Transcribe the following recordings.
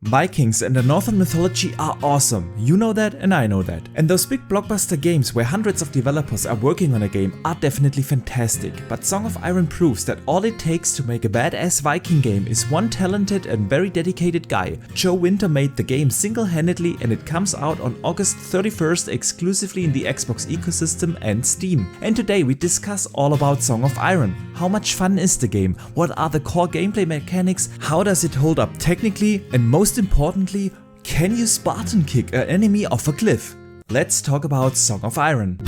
Vikings and the Northern mythology are awesome, you know that and I know that. And those big blockbuster games where hundreds of developers are working on a game are definitely fantastic, but Song of Iron proves that all it takes to make a badass Viking game is one talented and very dedicated guy. Joe Winter made the game single-handedly and it comes out on August 31st exclusively in the Xbox ecosystem and Steam. And today we discuss all about Song of Iron. How much fun is the game? What are the core gameplay mechanics? How does it hold up technically? And most importantly, can you Spartan Kick an enemy off a cliff? Let's talk about Song of Iron.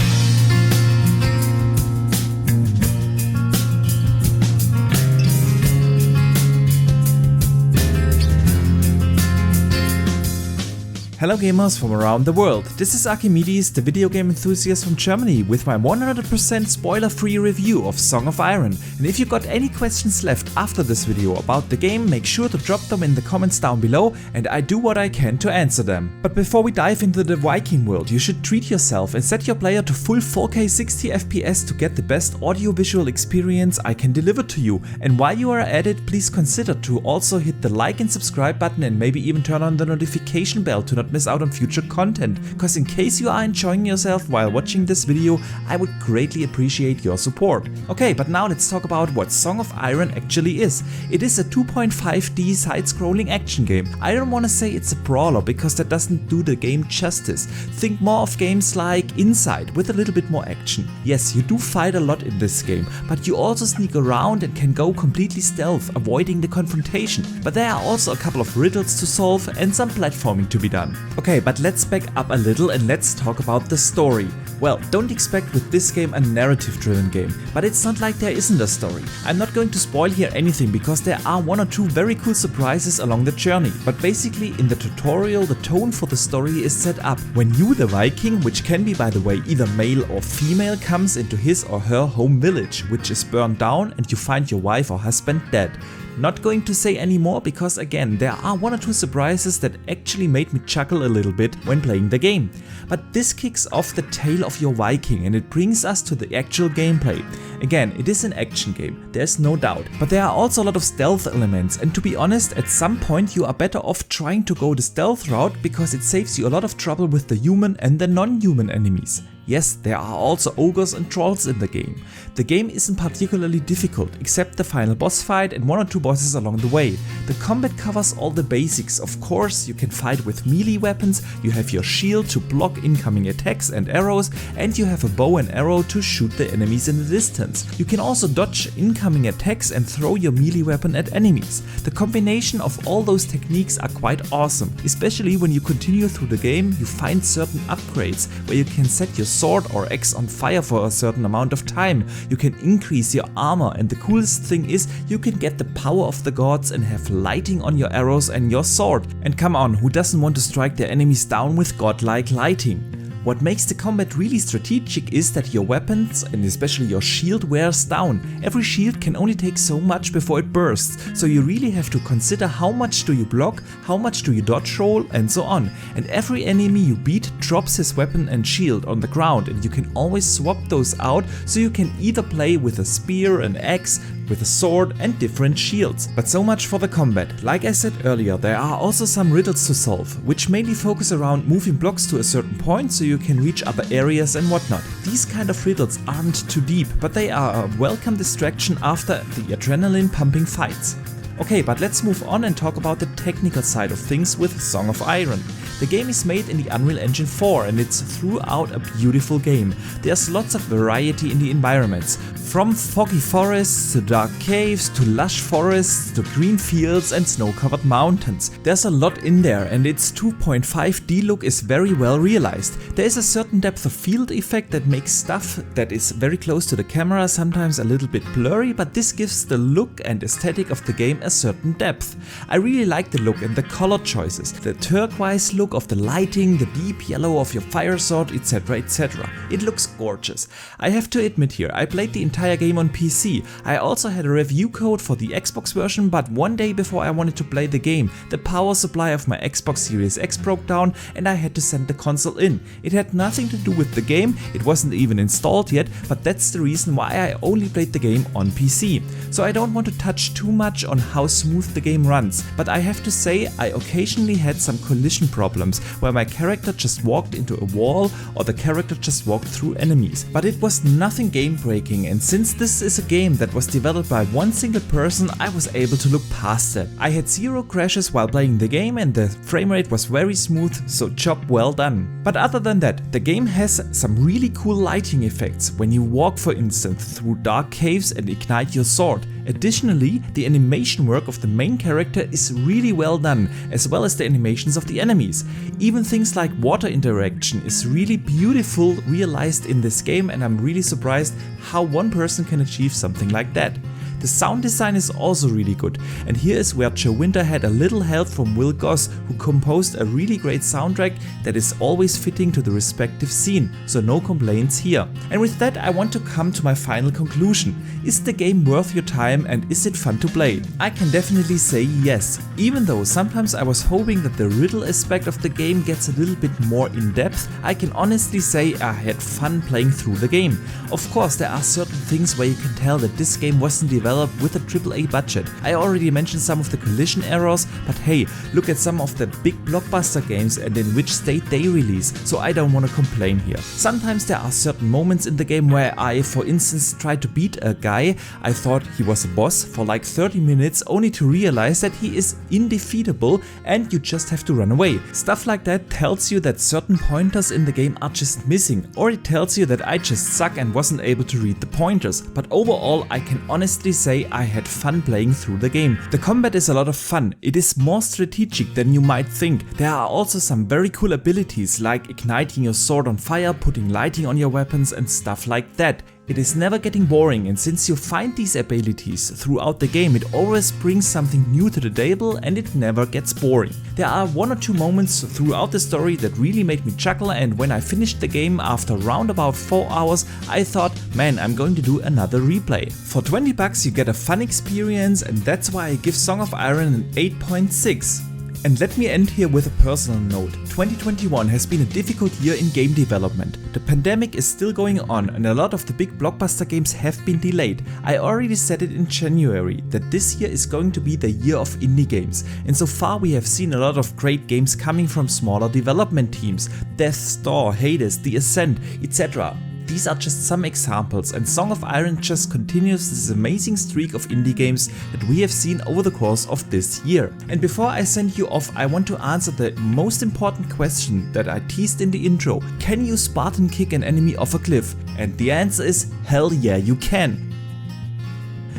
Hello gamers from around the world, this is Archimedes, the video game enthusiast from Germany, with my 100% spoiler-free review of Song of Iron. And if you got any questions left after this video about the game, make sure to drop them in the comments down below and I do what I can to answer them. But before we dive into the Viking world, you should treat yourself and set your player to full 4K 60 FPS to get the best audio-visual experience I can deliver to you. And while you are at it, please consider to also hit the like and subscribe button and maybe even turn on the notification bell to not miss out on future content, cause in case you are enjoying yourself while watching this video, I would greatly appreciate your support. Okay, but now let's talk about what Song of Iron actually is. It is a 2.5D side-scrolling action game. I don't want to say it's a brawler because that doesn't do the game justice. Think more of games like Inside with a little bit more action. Yes, you do fight a lot in this game, but you also sneak around and can go completely stealth, avoiding the confrontation. But there are also a couple of riddles to solve and some platforming to be done. Okay, but let's back up a little and let's talk about the story. Well, don't expect with this game a narrative-driven game, but it's not like there isn't a story. I'm not going to spoil here anything because there are one or two very cool surprises along the journey, but basically in the tutorial the tone for the story is set up when you, the Viking, which can be by the way either male or female, comes into his or her home village, which is burned down, and you find your wife or husband dead. Not going to say any more because again there are one or two surprises that actually made me chuckle a little bit when playing the game. But this kicks off the tale of your Viking and it brings us to the actual gameplay. Again, it is an action game, there's no doubt, but there are also a lot of stealth elements, and to be honest, at some point you are better off trying to go the stealth route because it saves you a lot of trouble with the human and the non-human enemies. Yes, there are also ogres and trolls in the game. The game isn't particularly difficult, except the final boss fight and one or two bosses along the way. The combat covers all the basics. Of course, you can fight with melee weapons, you have your shield to block incoming attacks and arrows, and you have a bow and arrow to shoot the enemies in the distance. You can also dodge incoming attacks and throw your melee weapon at enemies. The combination of all those techniques are quite awesome, especially when you continue through the game. You find certain upgrades where you can set your sword or axe on fire for a certain amount of time. You can increase your armor, and the coolest thing is you can get the power of the gods and have lighting on your arrows and your sword. And come on, who doesn't want to strike their enemies down with godlike lighting? What makes the combat really strategic is that your weapons, and especially your shield, wears down. Every shield can only take so much before it bursts, so you really have to consider how much do you block, how much do you dodge roll, and so on. And every enemy you beat drops his weapon and shield on the ground, and you can always swap those out, so you can either play with a spear, an axe, with a sword and different shields. But so much for the combat. Like I said earlier, there are also some riddles to solve, which mainly focus around moving blocks to a certain point so you can reach other areas and whatnot. These kind of riddles aren't too deep, but they are a welcome distraction after the adrenaline pumping fights. Okay, but let's move on and talk about the technical side of things with Song of Iron. The game is made in the Unreal Engine 4 and it's throughout a beautiful game. There's lots of variety in the environments, from foggy forests to dark caves to lush forests to green fields and snow-covered mountains. There's a lot in there and its 2.5D look is very well realized. There is a certain depth of field effect that makes stuff that is very close to the camera sometimes a little bit blurry, but this gives the look and aesthetic of the game a certain depth. I really like the look and the color choices, the turquoise look of the lighting, the deep yellow of your fire sword, etc, etc. It looks gorgeous. I have to admit here, I played the entire entire game on PC. I also had a review code for the Xbox version, but one day before I wanted to play the game, the power supply of my Xbox Series X broke down and I had to send the console in. It had nothing to do with the game, it wasn't even installed yet, but that's the reason why I only played the game on PC. So I don't want to touch too much on how smooth the game runs, but I have to say I occasionally had some collision problems where my character just walked into a wall or the character just walked through enemies. But it was nothing game breaking, and since this is a game that was developed by one single person, I was able to look past it. I had zero crashes while playing the game and the frame rate was very smooth, so job well done. But other than that, the game has some really cool lighting effects when you walk, for instance, through dark caves and ignite your sword. Additionally, the animation work of the main character is really well done, as well as the animations of the enemies. Even things like water interaction is really beautiful realized in this game, and I'm really surprised how one person can achieve something like that. The sound design is also really good, and here is where Joe Winter had a little help from Will Goss, who composed a really great soundtrack that is always fitting to the respective scene, so no complaints here. And with that I want to come to my final conclusion. Is the game worth your time and is it fun to play? I can definitely say yes, even though sometimes I was hoping that the riddle aspect of the game gets a little bit more in depth. I can honestly say I had fun playing through the game. Of course there are certain things where you can tell that this game wasn't developed with a AAA budget. I already mentioned some of the collision errors, but hey, look at some of the big blockbuster games and in which state they release, so I don't want to complain here. Sometimes there are certain moments in the game where I, for instance, tried to beat a guy. I thought he was a boss for like 30 minutes only to realize that he is undefeatable and you just have to run away. Stuff like that tells you that certain pointers in the game are just missing, or it tells you that I just suck and wasn't able to read the pointers. But overall I can honestly say I had fun playing through the game. The combat is a lot of fun, it is more strategic than you might think. There are also some very cool abilities like igniting your sword on fire, putting lighting on your weapons and stuff like that. It is never getting boring, and since you find these abilities throughout the game, it always brings something new to the table and it never gets boring. There are one or two moments throughout the story that really made me chuckle, and when I finished the game after around about 4 hours, I thought, man, I'm going to do another replay. For 20 bucks you get a fun experience, and that's why I give Song of Iron an 8.6. And let me end here with a personal note. 2021 has been a difficult year in game development. The pandemic is still going on and a lot of the big blockbuster games have been delayed. I already said it in January that this year is going to be the year of indie games, and so far we have seen a lot of great games coming from smaller development teams. Death's Door, Hades, The Ascent, etc. These are just some examples, and Song of Iron just continues this amazing streak of indie games that we have seen over the course of this year. And before I send you off, I want to answer the most important question that I teased in the intro. Can you Spartan kick an enemy off a cliff? And the answer is hell yeah, you can.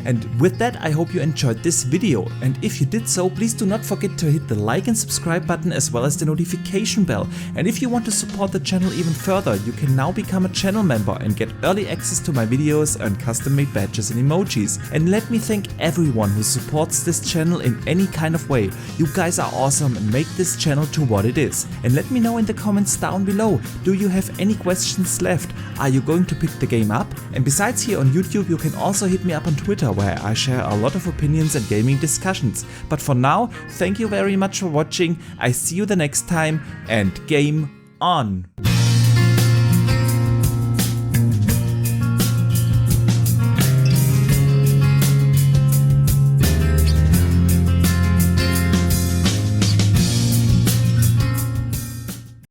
And with that, I hope you enjoyed this video, and if you did so, please do not forget to hit the like and subscribe button as well as the notification bell. And if you want to support the channel even further, you can now become a channel member and get early access to my videos and custom made badges and emojis. And let me thank everyone who supports this channel in any kind of way. You guys are awesome and make this channel to what it is. And let me know in the comments down below, do you have any questions left? Are you going to pick the game up? And besides here on YouTube, you can also hit me up on Twitter, where I share a lot of opinions and gaming discussions. But for now, thank you very much for watching, I see you the next time, and game on!